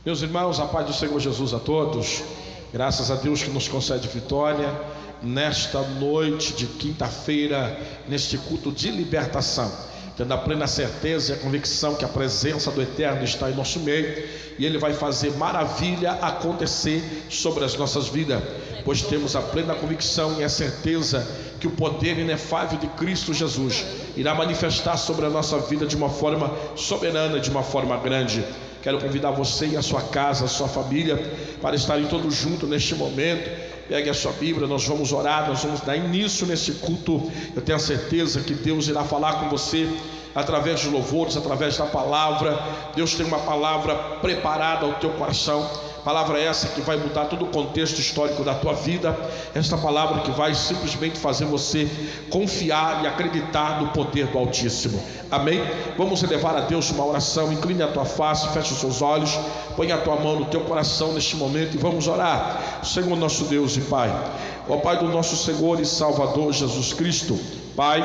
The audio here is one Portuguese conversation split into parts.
Meus irmãos, a paz do Senhor Jesus a todos. Graças a Deus que nos concede vitória nesta noite de quinta-feira, neste culto de libertação, tendo a plena certeza e a convicção que a presença do Eterno está em nosso meio e Ele vai fazer maravilha acontecer sobre as nossas vidas, pois temos a plena convicção e a certeza que o poder inefável de Cristo Jesus irá manifestar sobre a nossa vida de uma forma soberana, de uma forma grande. Quero convidar você e a sua casa, a sua família, para estarem todos juntos neste momento. Pegue a sua Bíblia, nós vamos orar, nós vamos dar início nesse culto. Eu tenho a certeza que Deus irá falar com você através de louvores, através da palavra. Deus tem uma palavra preparada ao teu coração. Palavra essa que vai mudar todo o contexto histórico da tua vida. Esta palavra que vai simplesmente fazer você confiar e acreditar no poder do Altíssimo. Amém? Vamos elevar a Deus uma oração. Incline a tua face, feche os seus olhos, põe a tua mão no teu coração neste momento e vamos orar. Senhor nosso Deus e Pai, ó Pai do nosso Senhor e Salvador Jesus Cristo, Pai,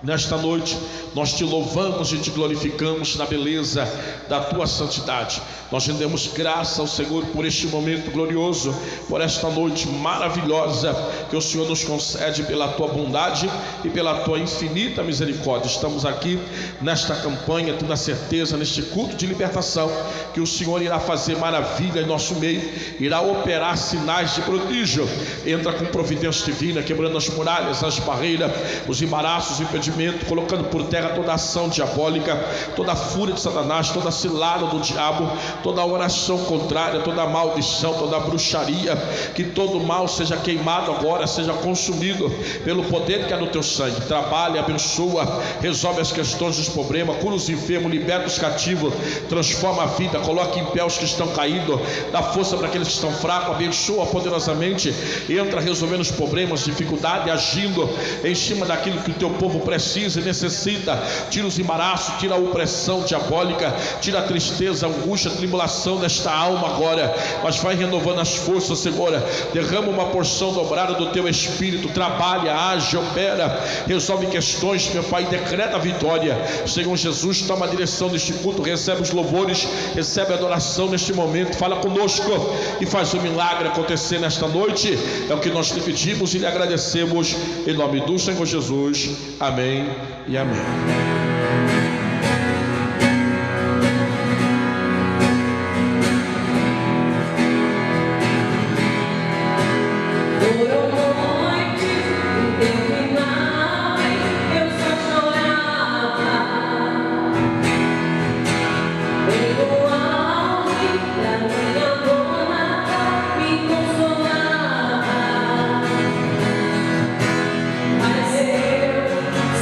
nesta noite nós te louvamos e te glorificamos na beleza da tua santidade. Nós rendemos graça ao Senhor por este momento glorioso, por esta noite maravilhosa que o Senhor nos concede pela tua bondade e pela tua infinita misericórdia. Estamos aqui nesta campanha, tendo a certeza, neste culto de libertação, que o Senhor irá fazer maravilha em nosso meio, irá operar sinais de prodígio. Entra com providência divina, quebrando as muralhas, as barreiras, os embaraços, os impedimentos, colocando por terra toda ação diabólica, toda a fúria de Satanás, toda a cilada do diabo, toda a oração contrária, toda a maldição, toda a bruxaria. Que todo mal seja queimado agora, seja consumido pelo poder que é no teu sangue. Trabalha, abençoa, resolve as questões dos problemas, cura os enfermos, liberta os cativos, transforma a vida, coloca em pé os que estão caídos, dá força para aqueles que estão fracos, abençoa poderosamente, entra resolvendo os problemas, dificuldade, agindo em cima daquilo que o teu povo precisa e necessita. Tira os embaraços, tira a opressão diabólica, tira a tristeza, a angústia, a tribulação desta alma agora, mas vai renovando as forças, Senhor. Derrama uma porção dobrada do teu Espírito, trabalha, age, opera, resolve questões, meu Pai, decreta a vitória. Senhor Jesus, toma a direção deste culto, recebe os louvores, recebe a adoração neste momento, fala conosco e faz um milagre acontecer nesta noite. É o que nós te pedimos e lhe agradecemos em nome do Senhor Jesus. Amém e amém.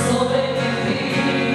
Sobrevivi.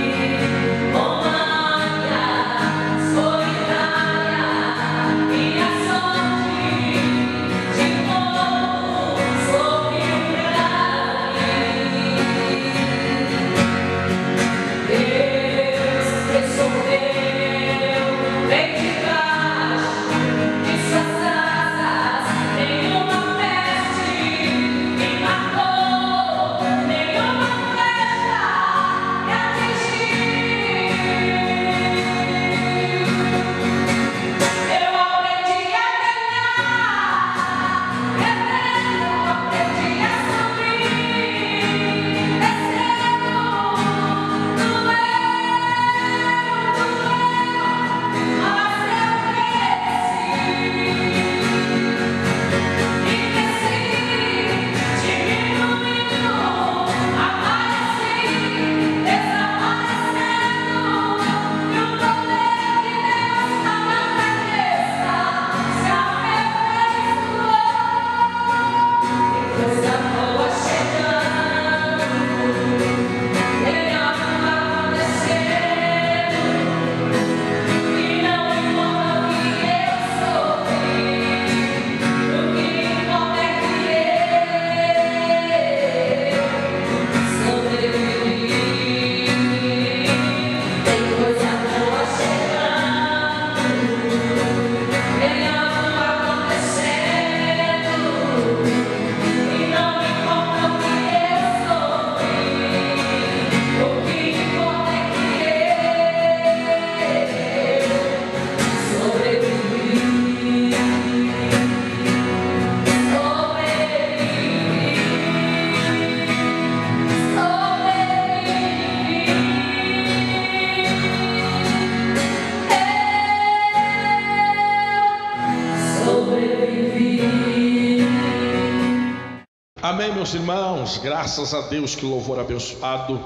meus irmãos, graças a Deus, que louvor abençoado,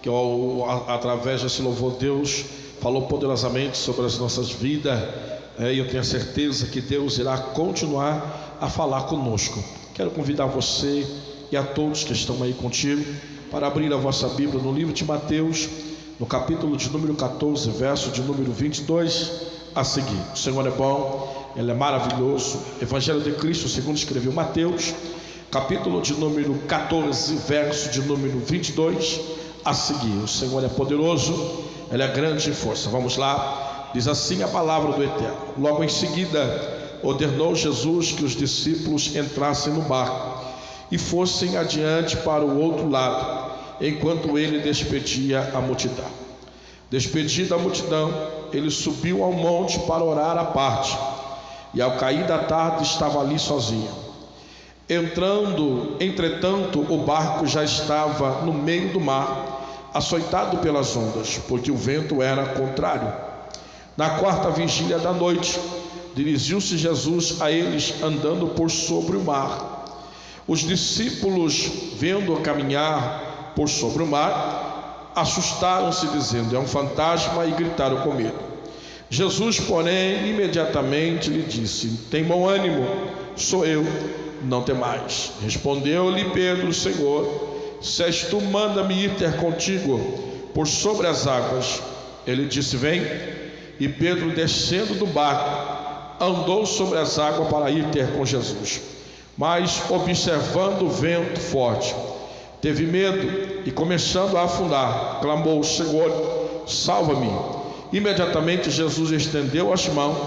que através desse louvor Deus falou poderosamente sobre as nossas vidas, e eu tenho a certeza que Deus irá continuar a falar conosco. Quero convidar você e a todos que estão aí contigo para abrir a vossa Bíblia no livro de Mateus, no capítulo de número 14, verso de número 22 a seguir. O Senhor é bom, Ele é maravilhoso. Evangelho de Cristo segundo escreveu Mateus, capítulo de número 14, verso de número 22 a seguir. O Senhor é poderoso, Ele é grande em força. Vamos lá, diz assim a palavra do Eterno. Logo em seguida ordenou Jesus que os discípulos entrassem no barco e fossem adiante para o outro lado, enquanto ele despedia a multidão. Despedida a multidão, ele subiu ao monte para orar à parte, e ao cair da tarde estava ali sozinho. Entretanto, o barco já estava no meio do mar, açoitado pelas ondas, porque o vento era contrário. Na quarta vigília da noite, dirigiu-se Jesus a eles andando por sobre o mar. Os discípulos, vendo-o caminhar por sobre o mar, assustaram-se, dizendo: é um fantasma, e gritaram com medo. Jesus, porém, imediatamente lhe disse: tem bom ânimo, sou eu, não temais. Respondeu-lhe Pedro: Senhor, se és tu, manda-me ir ter contigo por sobre as águas. Ele disse: vem. E Pedro, descendo do barco, andou sobre as águas para ir ter com Jesus. Mas, observando o vento forte, teve medo e, começando a afundar, clamou: Senhor, salva-me. Imediatamente Jesus estendeu as mãos,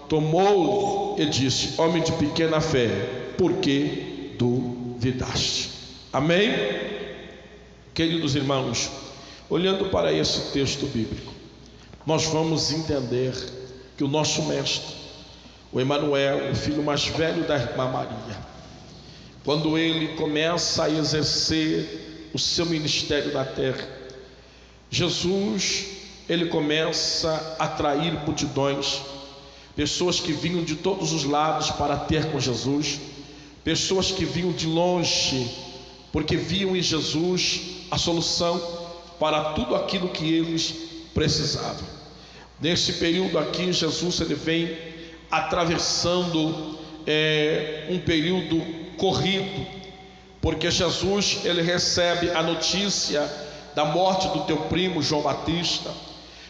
tomou-o e disse: homem de pequena fé, por que duvidaste? Amém? Queridos irmãos, olhando para esse texto bíblico, nós vamos entender que o nosso mestre, o Emanuel, o filho mais velho da irmã Maria, quando ele começa a exercer o seu ministério na terra, Jesus, ele começa a atrair multidões, pessoas que vinham de todos os lados para ter com Jesus, pessoas que vinham de longe, porque viam em Jesus a solução para tudo aquilo que eles precisavam. Nesse período aqui, Jesus ele vem atravessando um período corrido, porque Jesus ele recebe a notícia da morte do teu primo João Batista.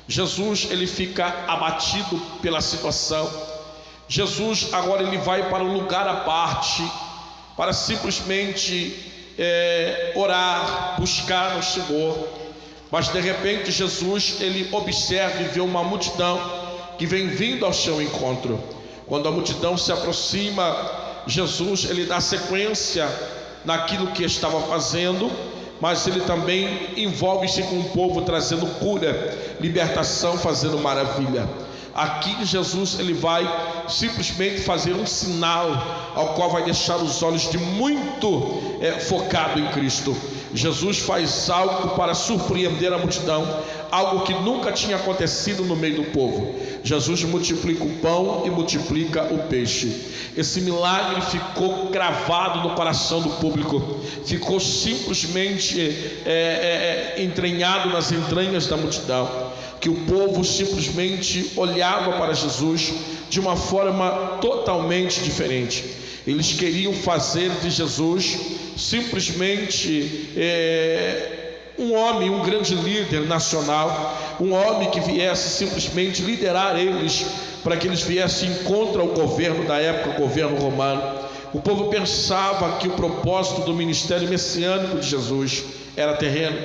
Jesus ele fica abatido pela situação. Jesus agora ele vai para um lugar à parte para simplesmente orar, buscar no Senhor. Mas de repente Jesus ele observa e vê uma multidão que vem vindo ao seu encontro. Quando a multidão se aproxima, Jesus ele dá sequência naquilo que estava fazendo, mas ele também envolve-se com o povo, trazendo cura, libertação, fazendo maravilha. Aqui Jesus ele vai simplesmente fazer um sinal, ao qual vai deixar os olhos de muito focado em Cristo. Jesus faz algo para surpreender a multidão, algo que nunca tinha acontecido no meio do povo. Jesus multiplica o pão e multiplica o peixe. Esse milagre ficou gravado no coração do público, ficou simplesmente entranhado nas entranhas da multidão, que o povo simplesmente olhava para Jesus de uma forma totalmente diferente. Eles queriam fazer de Jesus simplesmente um homem, um grande líder nacional, um homem que viesse simplesmente liderar eles, para que eles viessem contra o governo da época, o governo romano. O povo pensava que o propósito do ministério messiânico de Jesus era terreno.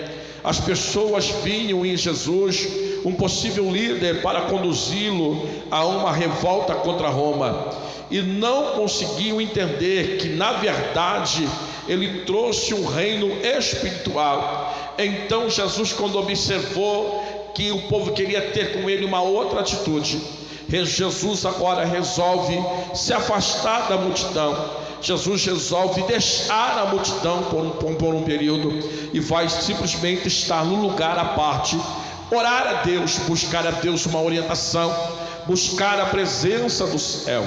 As pessoas vinham em Jesus um possível líder para conduzi-lo a uma revolta contra Roma, e não conseguiam entender que na verdade ele trouxe um reino espiritual. Então Jesus, quando observou que o povo queria ter com ele uma outra atitude, Jesus agora resolve se afastar da multidão. Jesus resolve deixar a multidão por um período e vai simplesmente estar no lugar à parte, orar a Deus, buscar a Deus uma orientação, buscar a presença do céu.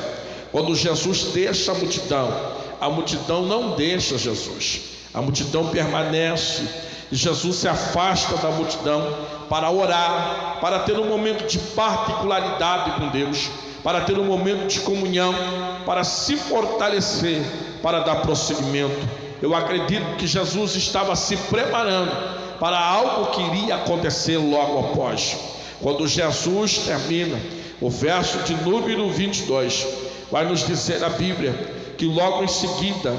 Quando Jesus deixa a multidão não deixa Jesus. A multidão permanece e Jesus se afasta da multidão para orar, para ter um momento de particularidade com Deus, para ter um momento de comunhão, para se fortalecer, para dar prosseguimento. Eu acredito que Jesus estava se preparando para algo que iria acontecer logo após. Quando Jesus termina o verso de número 22, vai nos dizer a Bíblia que logo em seguida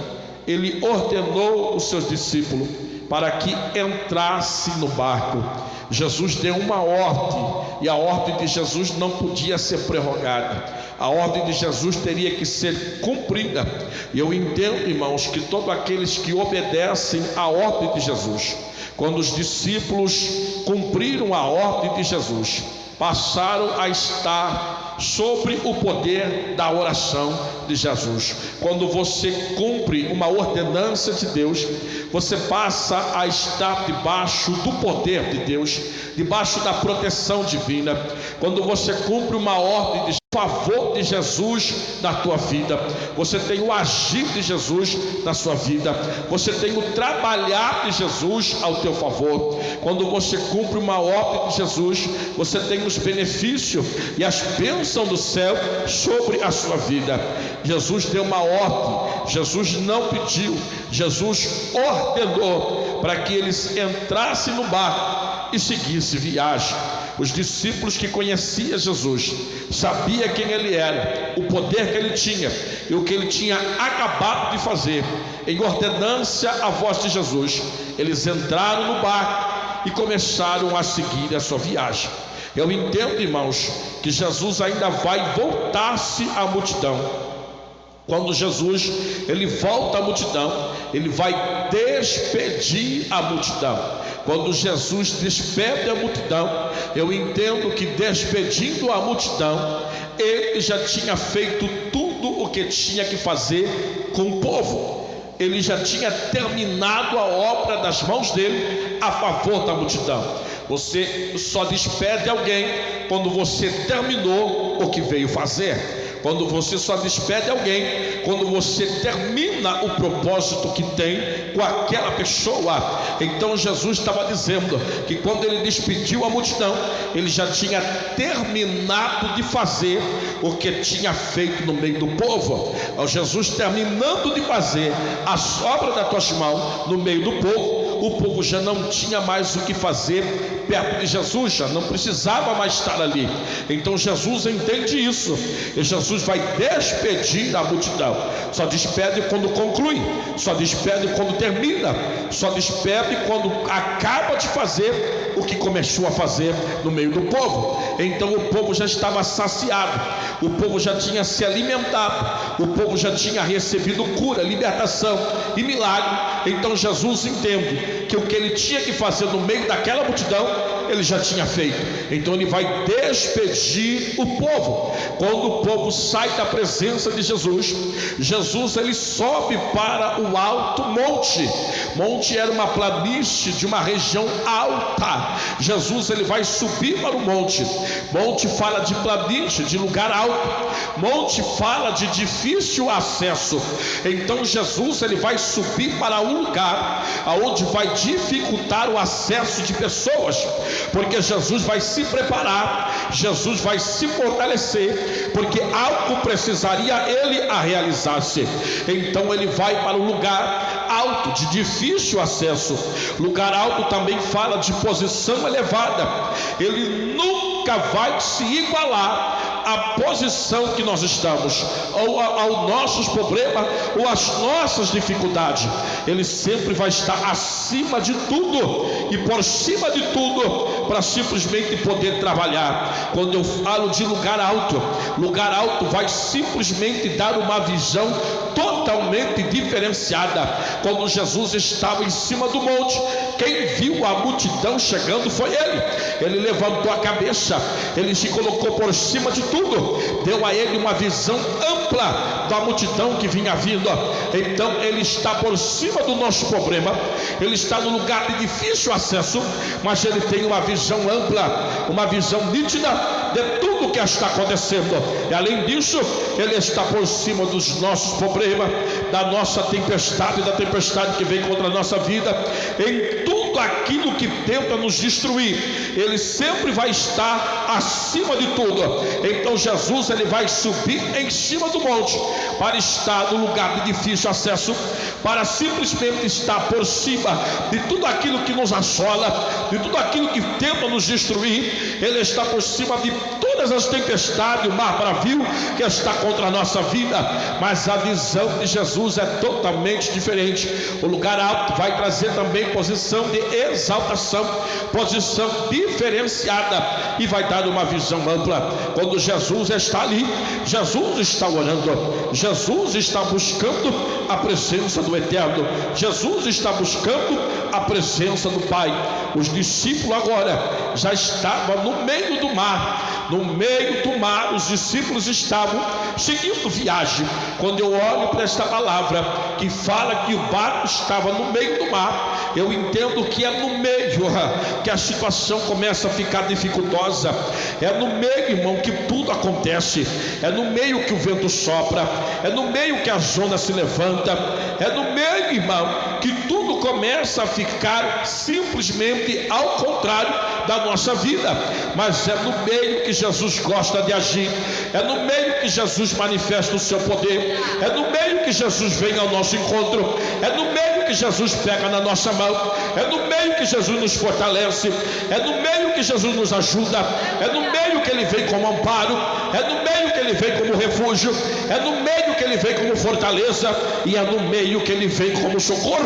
ele ordenou os seus discípulos para que entrasse no barco. Jesus deu uma ordem, e a ordem de Jesus não podia ser prorrogada. A ordem de Jesus teria que ser cumprida. E eu entendo, irmãos, que todos aqueles que obedecem à ordem de Jesus, quando os discípulos cumpriram a ordem de Jesus, passaram a estar sobre o poder da oração de Jesus. Quando você cumpre uma ordenança de Deus, você passa a estar debaixo do poder de Deus, debaixo da proteção divina. Quando você cumpre uma ordem de favor de Jesus na tua vida, você tem o agir de Jesus na sua vida, você tem o trabalhar de Jesus ao teu favor. Quando você cumpre uma ordem de Jesus, você tem os benefícios e as bênçãos do céu sobre a sua vida. Jesus deu uma ordem, Jesus não pediu, Jesus ordenou para que eles entrassem no barco e seguissem viagem. Os discípulos que conheciam Jesus, sabiam quem ele era, o poder que ele tinha e o que ele tinha acabado de fazer, em ordenância à voz de Jesus, eles entraram no barco e começaram a seguir a sua viagem. Eu entendo, irmãos, que Jesus ainda vai voltar-se à multidão. Quando Jesus ele volta à multidão, ele vai despedir a multidão. Quando Jesus despede a multidão, eu entendo que despedindo a multidão, ele já tinha feito tudo o que tinha que fazer com o povo. Ele já tinha terminado a obra das mãos dele a favor da multidão. Você só despede alguém quando você terminou o que veio fazer. Quando você só despede alguém quando você termina o propósito que tem com aquela pessoa. Então Jesus estava dizendo que quando ele despediu a multidão, ele já tinha terminado de fazer o que tinha feito no meio do povo. Ao Jesus terminando de fazer a obra das tuas mãos no meio do povo, o povo já não tinha mais o que fazer perto de Jesus, já não precisava mais estar ali. Então Jesus entende isso, e Jesus vai despedir a multidão. Só despede quando conclui, só despede quando termina, só despede quando acaba de fazer o que começou a fazer no meio do povo. Então o povo já estava saciado, o povo já tinha se alimentado, o povo já tinha recebido cura, libertação e milagre. Então Jesus entende que o que ele tinha que fazer no meio daquela multidão, ele já tinha feito. Então ele vai despedir o povo. Quando o povo sai da presença de Jesus, Jesus ele sobe para o alto monte. Monte era uma planície de uma região alta. Jesus ele vai subir para o monte. Monte fala de planície, de lugar alto. Monte fala de difícil acesso. Então Jesus ele vai subir para um lugar aonde vai dificultar o acesso de pessoas, porque Jesus vai se preparar, Jesus vai se fortalecer, porque algo precisaria ele a realizar-se. Então ele vai para um lugar alto, de difícil acesso. Lugar alto também fala de posição elevada. Ele nunca vai se igualar à posição que nós estamos, ou aos nossos problemas, ou às nossas dificuldades. Ele sempre vai estar acima de tudo e por cima de tudo, para simplesmente poder trabalhar. Quando eu falo de lugar alto vai simplesmente dar uma visão totalmente diferenciada. Quando Jesus estava em cima do monte, quem viu a multidão chegando foi ele. Ele levantou a cabeça, ele se colocou por cima de tudo, deu a ele uma visão ampla da multidão que vinha vindo. Então ele está por cima do nosso problema, ele está no lugar de difícil acesso, mas ele tem uma visão ampla, uma visão nítida de tudo tudo que está acontecendo. E além disso, Ele está por cima dos nossos problemas, da nossa tempestade, da tempestade que vem contra a nossa vida, em tudo aquilo que tenta nos destruir. Ele sempre vai estar acima de tudo. Então Jesus, Ele vai subir em cima do monte para estar no lugar de difícil acesso, para simplesmente estar por cima de tudo aquilo que nos assola, de tudo aquilo que tenta nos destruir. Ele está por cima de todas as tempestades, o mar bravio que está contra a nossa vida. Mas a visão de Jesus é totalmente diferente. O lugar alto vai trazer também posição de exaltação, posição diferenciada, e vai dar uma visão ampla. Quando Jesus está ali, Jesus está orando, Jesus está buscando a presença do Eterno, Jesus está buscando a presença do Pai. Os discípulos agora já estavam no meio do mar. No meio do mar, os discípulos estavam seguindo viagem. Quando eu olho para esta palavra que fala que o barco estava no meio do mar, eu entendo que é no meio que a situação começa a ficar dificultosa. É no meio, irmão, que tudo acontece. É no meio que o vento sopra, é no meio que a onda se levanta, é no meio, irmão, que tudo começa a ficar simplesmente ao contrário da nossa vida. Mas é no meio que Jesus gosta de agir, é no meio que Jesus manifesta o seu poder, é no meio que Jesus vem ao nosso encontro, é no meio que Jesus pega na nossa mão, é no meio que Jesus nos fortalece, é no meio que Jesus nos ajuda, é no meio que Ele vem como amparo, é no meio que Ele vem como refúgio, é no meio que Ele vem como fortaleza, e é no meio que Ele vem como socorro.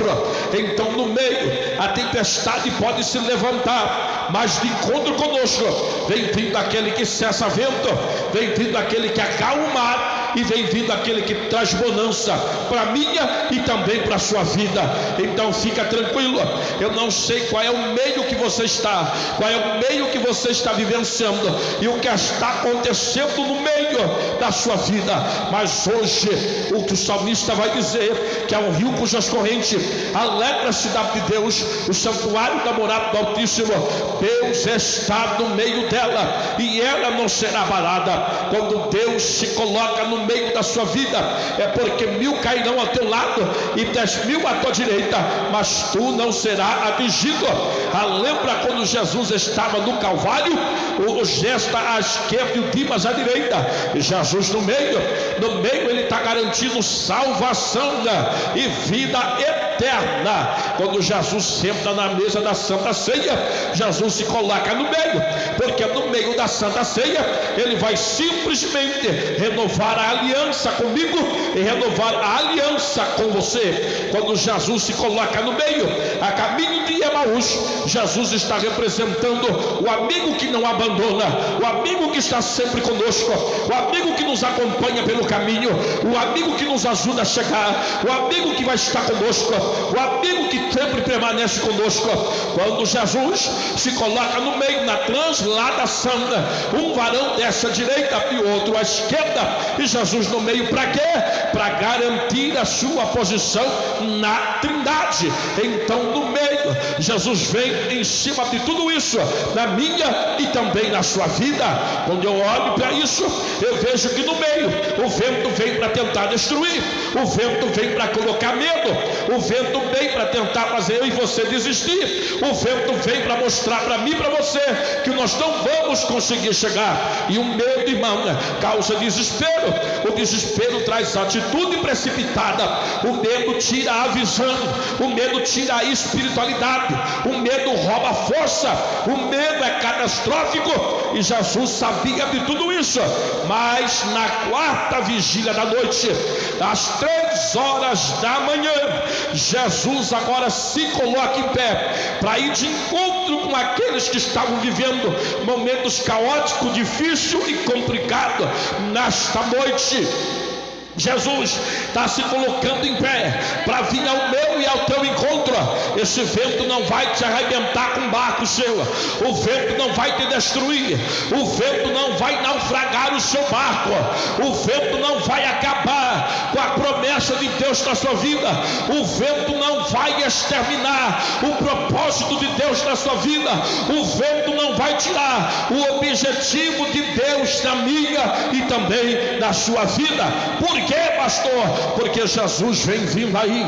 Então no meio a tempestade pode se levantar, mas de encontro conosco vem vindo aquele que cessa vento, vem vindo aquele que acalma o mar, e vem vindo aquele que traz bonança para a minha e também para a sua vida. Então fica tranquilo. Eu não sei qual é o meio que você está, qual é o meio que você está vivenciando e o que está acontecendo no meio da sua vida, mas hoje o que o salmista vai dizer, que é um rio cujas correntes alegra a cidade de Deus, o santuário da morada do Altíssimo. Deus está no meio dela e ela não será abalada. Quando Deus se coloca no meio da sua vida, é porque 1000 cairão ao teu lado e 10.000 à tua direita, mas tu não serás atingido. Lembra quando Jesus estava no Calvário? O gesto à esquerda e o Dimas à direita, e Jesus no meio Ele está garantindo salvação e vida eterna. Quando Jesus senta na mesa da Santa Ceia, Jesus se coloca no meio, porque no meio da Santa Ceia Ele vai simplesmente renovar a aliança comigo e renovar a aliança com você. Quando Jesus se coloca no meio, a caminho de Emaús, Jesus está representando o amigo que não abandona, o amigo que está sempre conosco, o amigo que nos acompanha pelo caminho, o amigo que nos ajuda a chegar, o amigo que vai estar conosco, o amigo que sempre permanece conosco. Quando Jesus se coloca no meio, na transladação, um varão desce à direita e outro à esquerda, e Jesus no meio, para quê? Para garantir a sua posição na Trindade. Então no meio, Jesus vem em cima de tudo isso, na minha e também na sua vida. Quando eu olho para isso, eu vejo que no meio o vento vem para tentar destruir, o vento vem para colocar medo, o vento vem para tentar fazer eu e você desistir, o vento vem para mostrar para mim e para você que nós não vamos conseguir chegar. E o medo, irmão, causa desespero. O desespero traz atitude precipitada, o medo tira a visão, o medo tira a espiritualidade, o medo rouba a força, o medo é catastrófico, e Jesus sabia de tudo isso. Mas na quarta vigília da noite, às 3h da manhã, Jesus agora se coloca em pé para ir de encontro com aqueles que estavam vivendo momentos caóticos, difíceis e complicados. Nesta noite, Jesus está se colocando em pé para vir ao meu e ao teu encontro. Esse vento não vai te arrebentar com um barco seu, o vento não vai te destruir, o vento não vai naufragar o seu barco, o vento não vai acabar com a promessa de Deus na sua vida, o vento não vai exterminar o propósito de Deus na sua vida, o vento não não vai tirar o objetivo de Deus da minha e também da sua vida. Por quê, pastor? Porque Jesus vem vindo aí.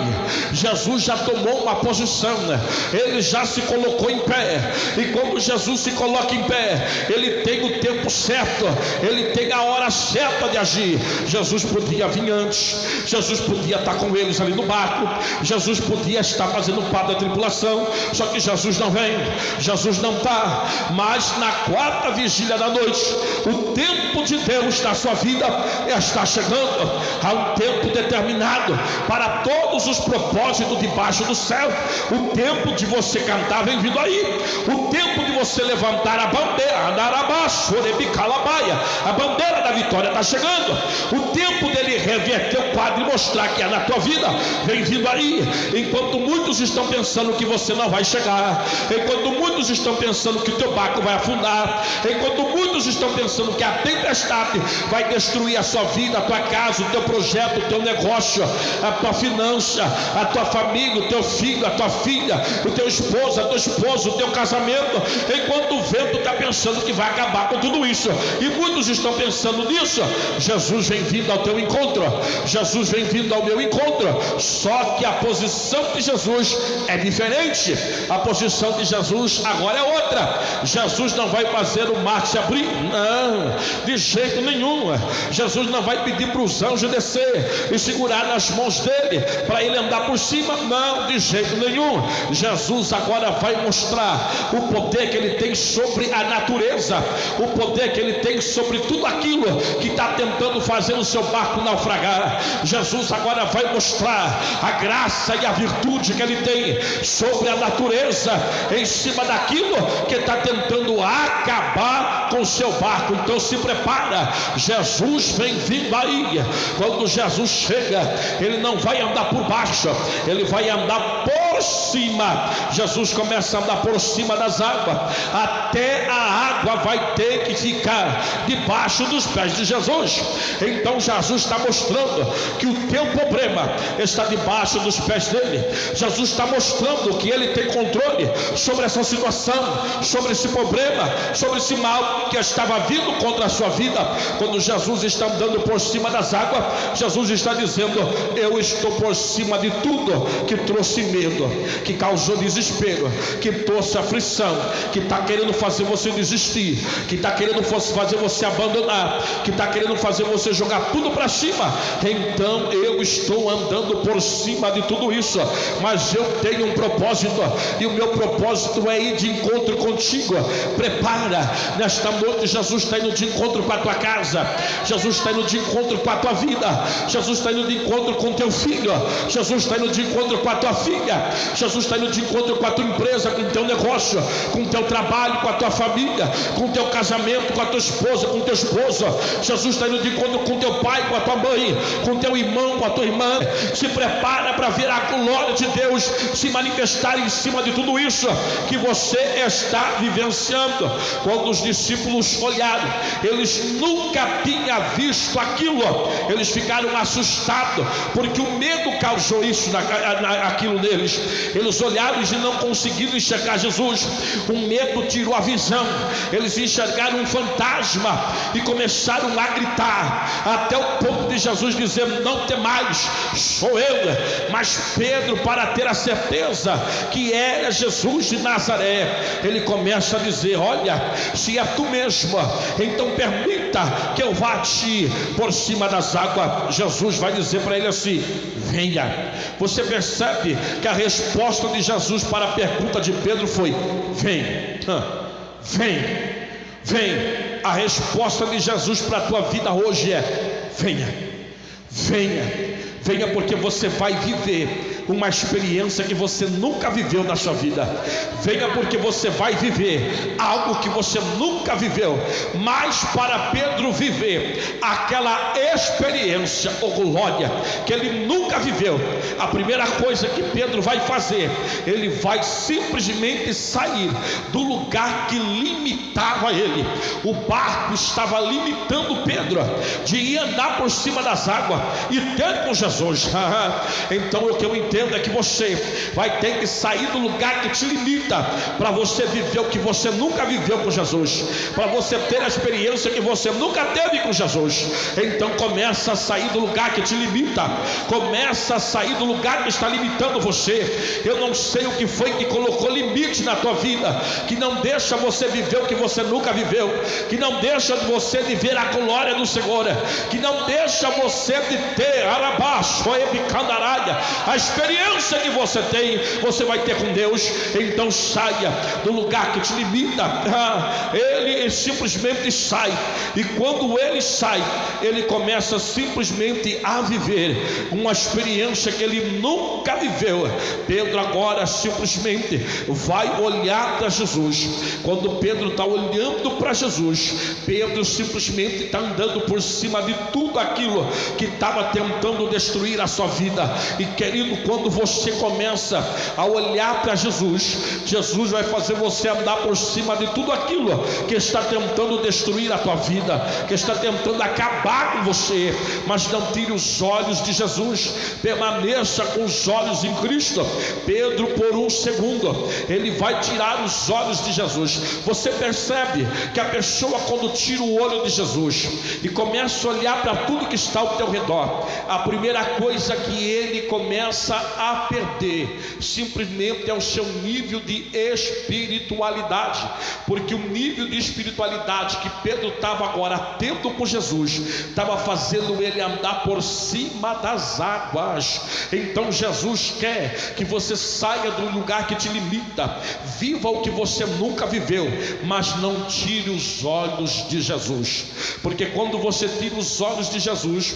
Jesus já tomou uma posição, ele já se colocou em pé, e quando Jesus se coloca em pé, ele tem o tempo certo, ele tem a hora certa de agir. Jesus podia vir antes, Jesus podia estar com eles ali no barco, Jesus podia estar fazendo parte da tripulação, só que Jesus não vem, Jesus não está. Mas na quarta vigília da noite, o tempo de Deus na sua vida está chegando. Há um tempo determinado para todos os propósitos debaixo do céu. O tempo de você cantar vem vindo aí, o tempo de você levantar a bandeira, andar abaixo, a bandeira da vitória está chegando. O tempo dele reverter o quadro e mostrar que é na tua vida vem vindo aí. Enquanto muitos estão pensando que você não vai chegar, enquanto muitos estão pensando que o teu barco vai afundar, enquanto muitos estão pensando que a tempestade vai destruir a sua vida, a tua casa, o teu projeto, o teu negócio, a tua finança, a tua família, o teu filho, a tua filha, o teu esposo, a tua esposa, o teu casamento, enquanto o vento está pensando que vai acabar com tudo isso, e muitos estão pensando nisso, Jesus vem vindo ao teu encontro, Jesus vem vindo ao meu encontro. Só que a posição de Jesus é diferente, a posição de Jesus agora é outra. Jesus não vai fazer o mar se abrir, não, de jeito nenhum. Jesus não vai pedir para os anjos descer e segurar nas mãos dele para ele andar por cima, não, de jeito nenhum. Jesus agora vai mostrar o poder que ele tem sobre a natureza, o poder que ele tem sobre tudo aquilo que está tentando fazer o seu barco naufragar. Jesus agora vai mostrar a graça e a virtude que ele tem sobre a natureza, em cima daquilo que está tentando acabar com o seu barco. Então se prepara, Jesus vem vindo aí. Quando Jesus chega, ele não vai andar por baixo, ele vai andar por cima. Jesus começa a andar por cima das águas, até a água vai ter que ficar debaixo dos pés de Jesus. Então Jesus está mostrando que o teu problema está debaixo dos pés dele. Jesus está mostrando que ele tem controle sobre essa situação, sobre esse problema, sobre esse mal que estava vindo contra a sua vida. Quando Jesus está andando por cima das águas, Jesus está dizendo: eu estou por cima de tudo que trouxe medo, que causou desespero, que trouxe aflição, que está querendo fazer você desistir, que está querendo fazer você abandonar, que está querendo fazer você jogar tudo para cima. Então eu estou andando por cima de tudo isso, mas eu tenho um propósito, e o meu propósito é ir de encontro contigo. Prepara, nesta noite Jesus está indo de encontro com a tua casa, Jesus está indo de encontro com a tua vida, Jesus está indo de encontro com teu filho, Jesus está indo de encontro com a tua filha, Jesus está indo de encontro com a tua empresa, com o teu negócio, com o teu trabalho, com a tua família, com o teu casamento, com a tua esposa, com o teu esposo. Jesus está indo de encontro com o teu pai, com a tua mãe, com o teu irmão, com a tua irmã. Se prepara para ver a glória de Deus se manifestar em cima de tudo isso que você está vivenciando. Quando os discípulos olharam, eles nunca tinham visto aquilo, eles ficaram assustados, porque o medo causou isso, aquilo neles. Eles olharam e não conseguiram enxergar Jesus, o medo tirou a visão, eles enxergaram um fantasma e começaram a gritar, até o ponto de Jesus dizer: não temais, sou eu. Mas Pedro, para ter a certeza que era Jesus de Nazaré, ele começa a dizer: olha, se é tu mesmo, então permita que eu vá a ti por cima das águas. Jesus vai dizer para ele assim: venha. Você percebe que a resposta de Jesus para a pergunta de Pedro foi: vem, vem. A resposta de Jesus para a tua vida hoje é: venha, porque você vai viver uma experiência que você nunca viveu na sua vida. Venha, porque você vai viver algo que você nunca viveu. Mas para Pedro viver aquela experiência ou glória que ele nunca viveu, a primeira coisa que Pedro vai fazer, ele vai simplesmente sair do lugar que limitava ele. O barco estava limitando Pedro de ir andar por cima das águas e ter com Jesus. Então o que eu entendo entenda que você vai ter que sair do lugar que te limita, para você viver o que você nunca viveu com Jesus, para você ter a experiência que você nunca teve com Jesus. Então começa a sair do lugar que te limita, começa a sair do lugar que está limitando você. Eu não sei o que foi que colocou limite na tua vida, que não deixa você viver o que você nunca viveu, que não deixa você de ver a glória do Senhor, que não deixa você de ter a experiência que você tem, você vai ter com Deus. Então saia do lugar que te limita. Ele simplesmente sai, e quando ele sai, ele começa simplesmente a viver uma experiência que ele nunca viveu. Pedro agora simplesmente vai olhar para Jesus. Quando Pedro está olhando para Jesus, Pedro simplesmente está andando por cima de tudo aquilo que estava tentando destruir a sua vida. E querido, quando você começa a olhar para Jesus, Jesus vai fazer você andar por cima de tudo aquilo que está tentando destruir a tua vida, que está tentando acabar com você. Mas não tire os olhos de Jesus, permaneça com os olhos em Cristo. Pedro, por um segundo, ele vai tirar os olhos de Jesus. Você percebe que a pessoa, quando tira o olho de Jesus e começa a olhar para tudo que está ao teu redor, a primeira coisa que ele começa a perder simplesmente é o seu nível de espiritualidade, porque o nível de espiritualidade que Pedro estava agora tendo por Jesus estava fazendo ele andar por cima das águas. Então Jesus quer que você saia do lugar que te limita, viva o que você nunca viveu, mas não tire os olhos de Jesus, porque quando você tira os olhos de Jesus,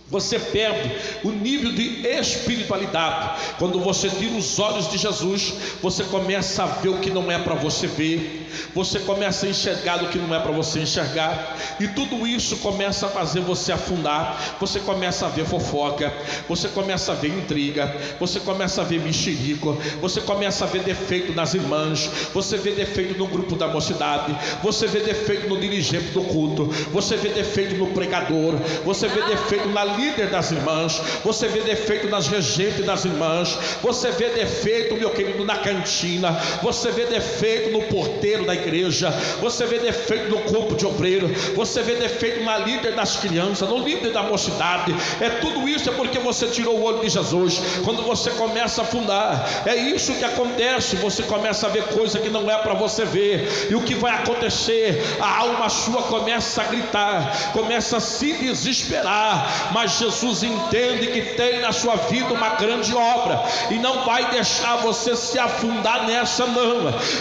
você perde o nível de espiritualidade. Quando você tira os olhos de Jesus, você começa a ver o que não é para você ver, você começa a enxergar o que não é para você enxergar, e tudo isso começa a fazer você afundar. Você começa a ver fofoca, você começa a ver intriga, você começa a ver mexerico, você começa a ver defeito nas irmãs, você vê defeito no grupo da mocidade, você vê defeito no dirigente do culto, você vê defeito no pregador, você vê defeito na líder das irmãs, você vê defeito nas regentes das irmãs, você vê defeito, meu querido, na cantina, você vê defeito no porteiro da igreja, você vê defeito no corpo de obreiro, você vê defeito na líder das crianças, no líder da mocidade. Tudo isso é porque você tirou o olho de Jesus. Quando você começa a afundar, é isso que acontece, você começa a ver coisa que não é para você ver, e o que vai acontecer? A alma sua começa a gritar, começa a se desesperar, mas Jesus entende que tem na sua vida uma grande obra, e não vai deixar você se afundar nessa,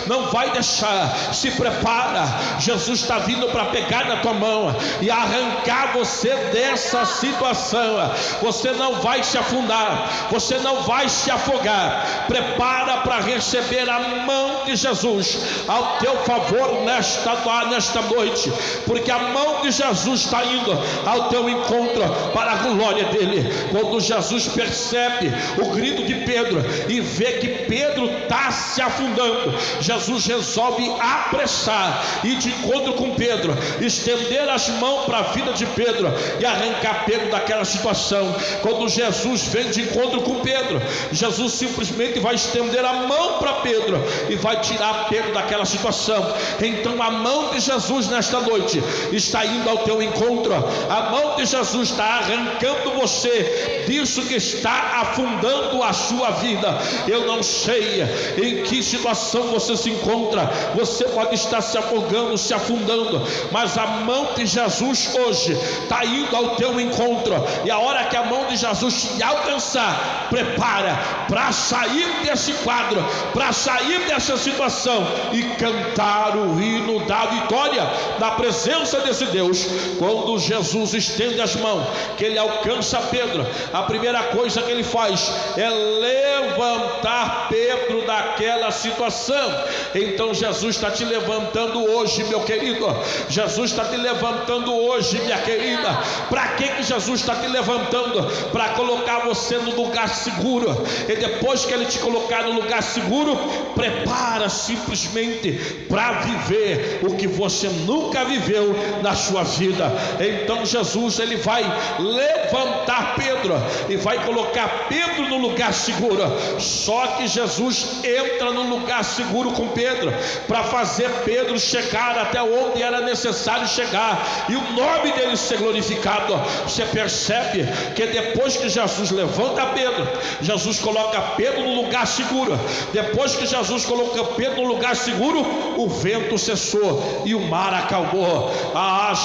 não vai deixar. Se prepara, Jesus está vindo para pegar na tua mão e arrancar você dessa situação. Você não vai se afundar, você não vai se afogar. Prepara para receber a mão de Jesus ao teu favor nesta noite, porque a mão de Jesus está indo ao teu encontro para a glória dele. Quando Jesus percebe o grito de Pedro e vê que Pedro está se afundando, Jesus resolve apressar, ir de encontro com Pedro, estender as mãos para a vida de Pedro e arrancar Pedro daquela situação. Quando Jesus vem de encontro com Pedro, Jesus simplesmente vai estender a mão para Pedro e vai tirar Pedro daquela situação. Então a mão de Jesus nesta noite está indo ao teu encontro. A mão de Jesus está arrancando você disso que está afundando a sua vida. Eu não sei em que situação você se encontra, você pode estar se afogando, se afundando, mas a mão de Jesus hoje está indo ao teu encontro, e a hora que a mão de Jesus te alcançar, prepara para sair desse quadro, para sair dessa situação e cantar o hino da vitória na presença desse Deus. Quando Jesus estende as mãos, que ele alcança Pedro, a primeira coisa que ele faz é levantar Pedro daquela situação. Então Jesus está te levantando hoje, meu querido. Jesus está te levantando hoje, minha querida. Para que Jesus está te levantando? Para colocar você no lugar seguro. E depois que Ele te colocar no lugar seguro, prepara simplesmente para viver o que você nunca viveu na sua vida. Então Jesus, Ele vai levantar Pedro e vai colocar Pedro no lugar seguro. Só que Jesus entra no lugar seguro com Pedro para fazer Pedro chegar até onde era necessário chegar e o nome dele ser glorificado. Você percebe que depois que Jesus levanta Pedro, Jesus coloca Pedro no lugar seguro. Depois que Jesus coloca Pedro no lugar seguro, o vento cessou e o mar acalmou.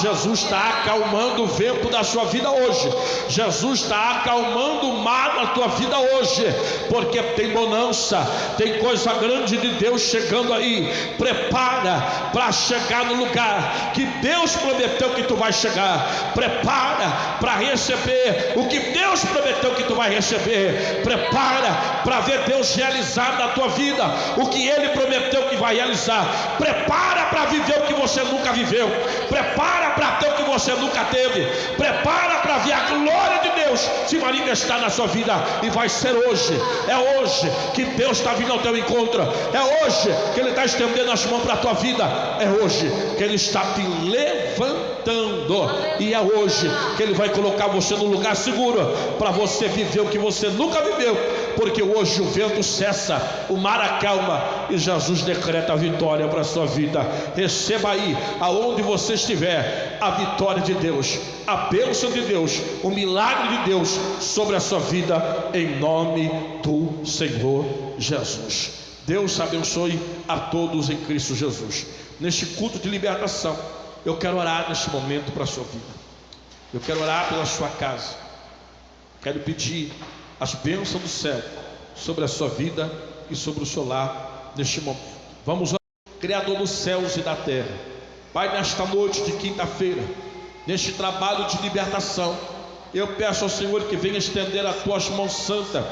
Jesus está acalmando o vento da sua vida hoje. Jesus está acalmando o mar na tua vida hoje, porque tem bonança, tem coisa grande de Deus chegando aí. Prepara para chegar no lugar que Deus prometeu que tu vai chegar. Prepara para receber o que Deus prometeu que tu vai receber. Prepara para ver Deus realizar na tua vida o que Ele prometeu que vai realizar. Prepara para viver o que você nunca viveu. Prepara para ter o que você nunca teve. Prepara para ver a glória de Deus se manifestar na sua vida. E vai ser hoje. É hoje que Deus está vindo ao teu encontro. É hoje que Ele está estendendo as mãos para a tua vida. É hoje que Ele está te levantando. E é hoje que Ele vai colocar você no lugar seguro para você viver o que você nunca viveu. Porque hoje o vento cessa, o mar acalma e Jesus decreta a vitória para a sua vida. Receba aí, aonde você estiver, a vitória de Deus, a bênção de Deus, o milagre de Deus sobre a sua vida, em nome do Senhor Jesus. Deus abençoe a todos em Cristo Jesus. Neste culto de libertação, eu quero orar neste momento para a sua vida. Eu quero orar pela sua casa. Quero pedir as bênçãos do céu sobre a sua vida e sobre o seu lar neste momento. Vamos orar. Criador dos céus e da terra, Pai, nesta noite de quinta-feira, neste trabalho de libertação, eu peço ao Senhor que venha estender as tuas mãos santas,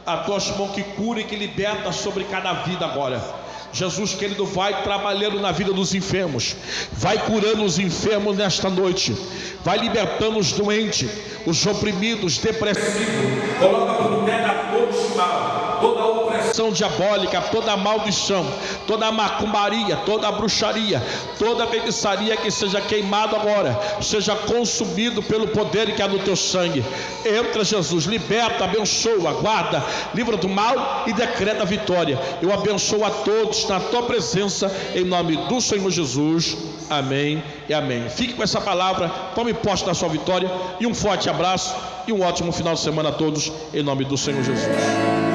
as tuas mãos que cura e que liberta sobre cada vida agora. Jesus querido, vai trabalhando na vida dos enfermos, vai curando os enfermos nesta noite, vai libertando os doentes, os oprimidos, depressivos. Coloca por terra todo esse mal, toda a opressão diabólica, toda a maldição, toda a macumbaria, toda a bruxaria, toda a feitiçaria que seja queimado agora, seja consumido pelo poder que há no teu sangue. Entra, Jesus, liberta, abençoa, guarda, livra do mal e decreta a vitória. Eu abençoo a todos na tua presença, em nome do Senhor Jesus. Amém e amém. Fique com essa palavra, tome posse da sua vitória e um forte abraço e um ótimo final de semana a todos, em nome do Senhor Jesus.